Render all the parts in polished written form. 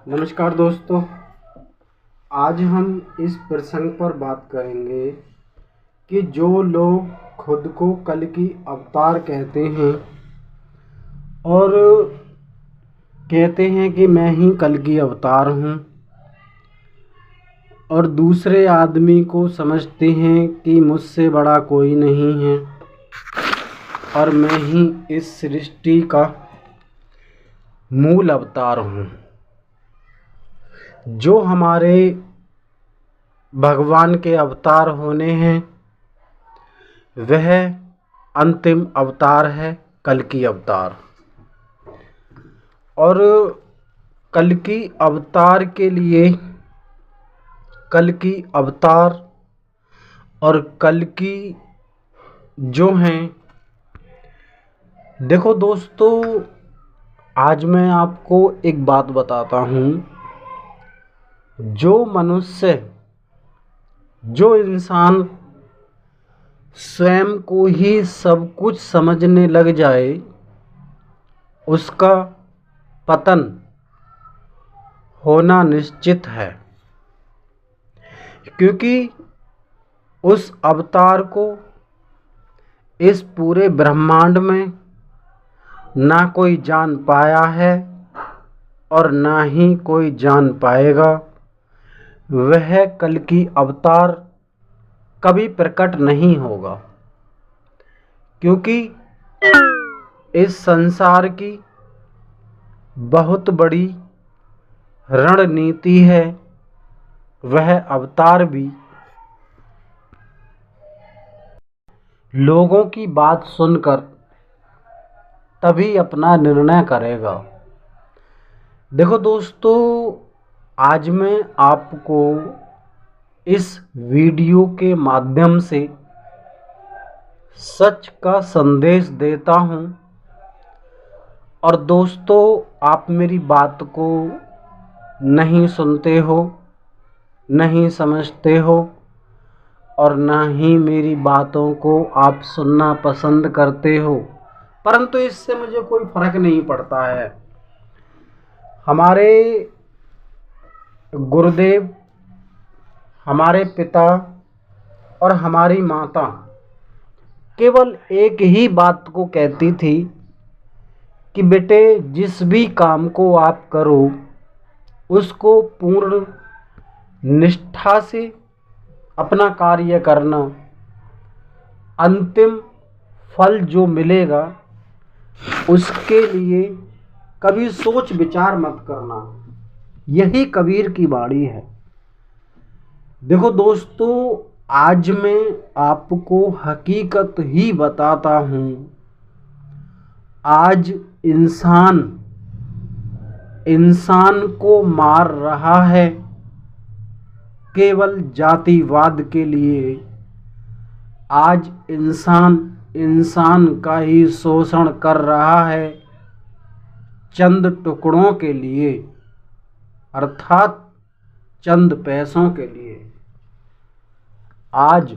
नमस्कार दोस्तों। आज हम इस प्रसंग पर बात करेंगे कि जो लोग खुद को कल की अवतार कहते हैं और कहते हैं कि मैं ही कल की अवतार हूँ, और दूसरे आदमी को समझते हैं कि मुझसे बड़ा कोई नहीं है और मैं ही इस सृष्टि का मूल अवतार हूँ। जो हमारे भगवान के अवतार होने हैं वह अंतिम अवतार है कल की अवतार। और कल की अवतार के लिए कल की अवतार और कल की जो हैं, देखो दोस्तों, आज मैं आपको एक बात बताता हूँ। जो मनुष्य, जो इंसान स्वयं को ही सब कुछ समझने लग जाए उसका पतन होना निश्चित है, क्योंकि उस अवतार को इस पूरे ब्रह्मांड में ना कोई जान पाया है और ना ही कोई जान पाएगा। वह कल की अवतार कभी प्रकट नहीं होगा, क्योंकि इस संसार की बहुत बड़ी रणनीति है। वह अवतार भी लोगों की बात सुनकर तभी अपना निर्णय करेगा। देखो दोस्तों, आज मैं आपको इस वीडियो के माध्यम से सच का संदेश देता हूँ, और दोस्तों आप मेरी बात को नहीं सुनते हो, नहीं समझते हो और ना ही मेरी बातों को आप सुनना पसंद करते हो, परंतु इससे मुझे कोई फर्क नहीं पड़ता है। हमारे गुरुदेव, हमारे पिता और हमारी माता केवल एक ही बात को कहती थी कि बेटे, जिस भी काम को आप करो उसको पूर्ण निष्ठा से अपना कार्य करना। अंतिम फल जो मिलेगा उसके लिए कभी सोच विचार मत करना। यही कबीर की वाणी है। देखो दोस्तों, आज मैं आपको हकीकत ही बताता हूँ। आज इंसान को मार रहा है केवल जातिवाद के लिए। आज इंसान का ही शोषण कर रहा है चंद टुकड़ों के लिए, अर्थात चंद पैसों के लिए। आज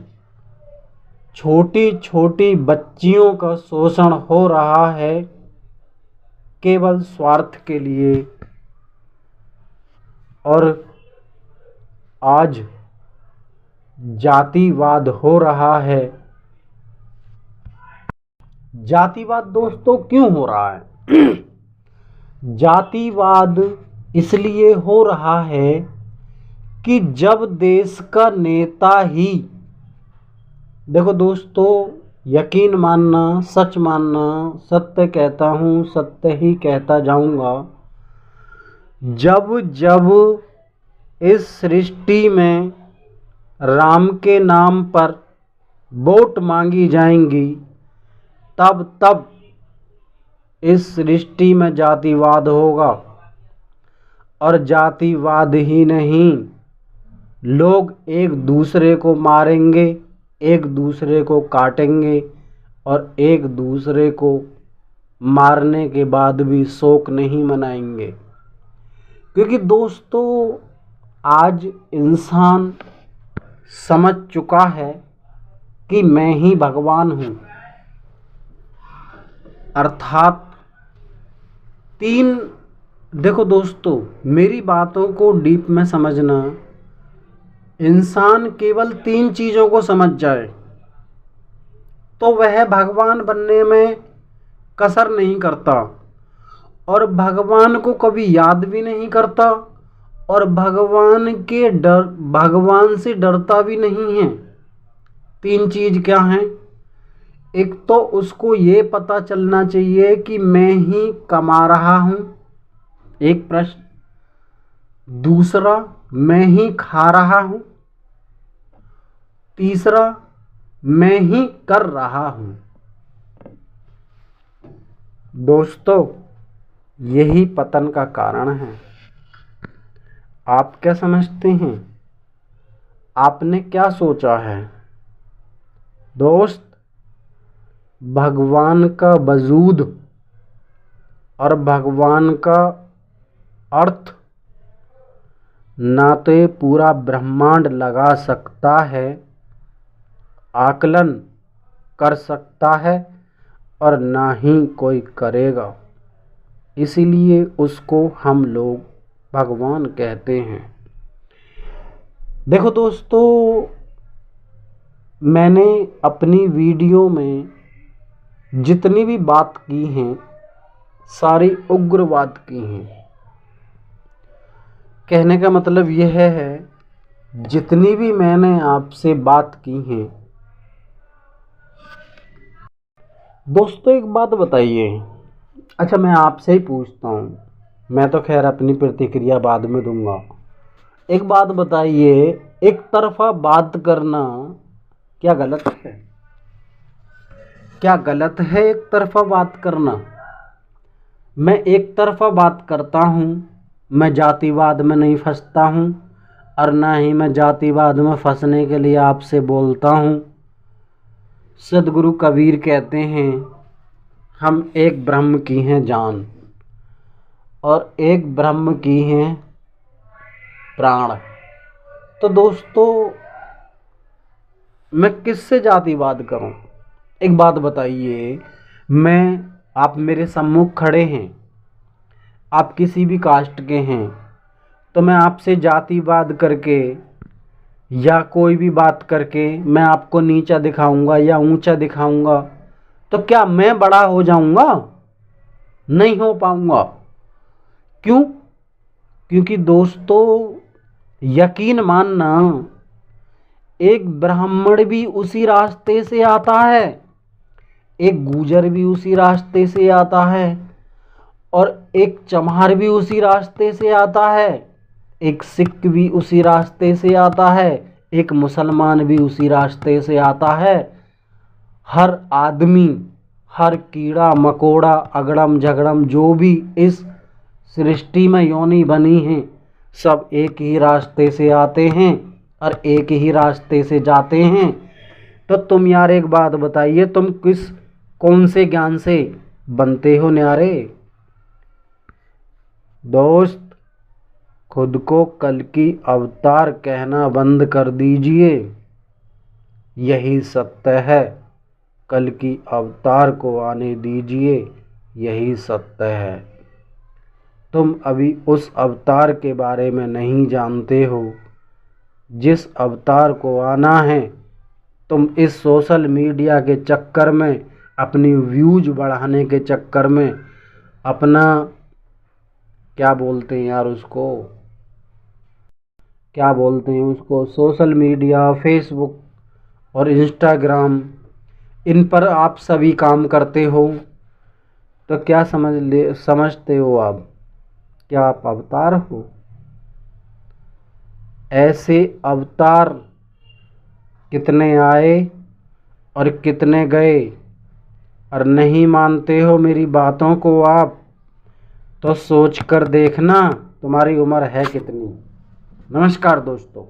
छोटी छोटी बच्चियों का शोषण हो रहा है केवल स्वार्थ के लिए। और आज जातिवाद हो रहा है। जातिवाद दोस्तों क्यों हो रहा है? जातिवाद इसलिए हो रहा है कि जब देश का नेता ही, देखो दोस्तों, यकीन मानना, सच मानना, सत्य कहता हूँ, सत्य ही कहता जाऊँगा। जब जब इस सृष्टि में राम के नाम पर वोट मांगी जाएंगी, तब तब इस सृष्टि में जातिवाद होगा। और जातिवाद ही नहीं, लोग एक दूसरे को मारेंगे, एक दूसरे को काटेंगे और एक दूसरे को मारने के बाद भी शोक नहीं मनाएंगे। क्योंकि दोस्तों आज इंसान समझ चुका है कि मैं ही भगवान हूँ, अर्थात तीन देखो दोस्तों, मेरी बातों को डीप में समझना, इंसान केवल 3 चीज़ों को समझ जाए तो वह भगवान बनने में कसर नहीं करता, और भगवान को कभी याद भी नहीं करता, और भगवान से डरता भी नहीं है। 3 चीज़ क्या हैं? एक तो उसको ये पता चलना चाहिए कि मैं ही कमा रहा हूँ, एक प्रश्न। दूसरा, मैं ही खा रहा हूँ। तीसरा, मैं ही कर रहा हूँ। दोस्तों, यही पतन का कारण है। आप क्या समझते हैं? आपने क्या सोचा है? दोस्त, भगवान का वजूद और भगवान का अर्थ ना तो ये पूरा ब्रह्मांड लगा सकता है, आकलन कर सकता है, और ना ही कोई करेगा। इसीलिए उसको हम लोग भगवान कहते हैं। देखो दोस्तों, मैंने अपनी वीडियो में जितनी भी बात की हैं सारी उग्रवाद की हैं। कहने का मतलब यह है, जितनी भी मैंने आपसे बात की हैं। दोस्तों, एक बात बताइए। अच्छा, मैं आपसे ही पूछता हूँ, मैं तो खैर अपनी प्रतिक्रिया बाद में दूंगा। एक बात बताइए, एक तरफा बात करना क्या गलत है? क्या गलत है एक तरफा बात करना? मैं एक तरफा बात करता हूँ, मैं जातिवाद में नहीं फंसता हूँ, और ना ही मैं जातिवाद में फंसने के लिए आपसे बोलता हूँ। सदगुरु कबीर कहते हैं, हम एक ब्रह्म की हैं जान, और एक ब्रह्म की हैं प्राण। तो दोस्तों, मैं किससे जातिवाद करूं? एक बात बताइए, आप मेरे सम्मुख खड़े हैं, आप किसी भी कास्ट के हैं, तो मैं आपसे जातिवाद करके या कोई भी बात करके मैं आपको नीचा दिखाऊंगा या ऊंचा दिखाऊंगा, तो क्या मैं बड़ा हो जाऊंगा? नहीं हो पाऊंगा। क्यों? क्योंकि दोस्तों, यकीन मानना, एक ब्राह्मण भी उसी रास्ते से आता है, एक गूजर भी उसी रास्ते से आता है, और एक चमार भी उसी रास्ते से आता है, एक सिख भी उसी रास्ते से आता है, एक मुसलमान भी उसी रास्ते से आता है। हर आदमी, हर कीड़ा मकोड़ा, अगड़म झगड़म जो भी इस सृष्टि में योनि बनी हैं, सब एक ही रास्ते से आते हैं और एक ही रास्ते से जाते हैं। तो तुम यार एक बात बताइए, तुम कौन से ज्ञान से बनते हो न्यारे? दोस्त, खुद को कल की अवतार कहना बंद कर दीजिए। यही सत्य है। कल की अवतार को आने दीजिए, यही सत्य है। तुम अभी उस अवतार के बारे में नहीं जानते हो जिस अवतार को आना है। तुम इस सोशल मीडिया के चक्कर में, अपनी व्यूज बढ़ाने के चक्कर में, अपना क्या बोलते हैं यार उसको, क्या बोलते हैं उसको, सोशल मीडिया, फेसबुक और इंस्टाग्राम, इन पर आप सभी काम करते हो। तो क्या समझते हो आप? क्या आप अवतार हो? ऐसे अवतार कितने आए और कितने गए, और नहीं मानते हो मेरी बातों को आप, तो सोच कर देखना तुम्हारी उम्र है कितनी। नमस्कार दोस्तों।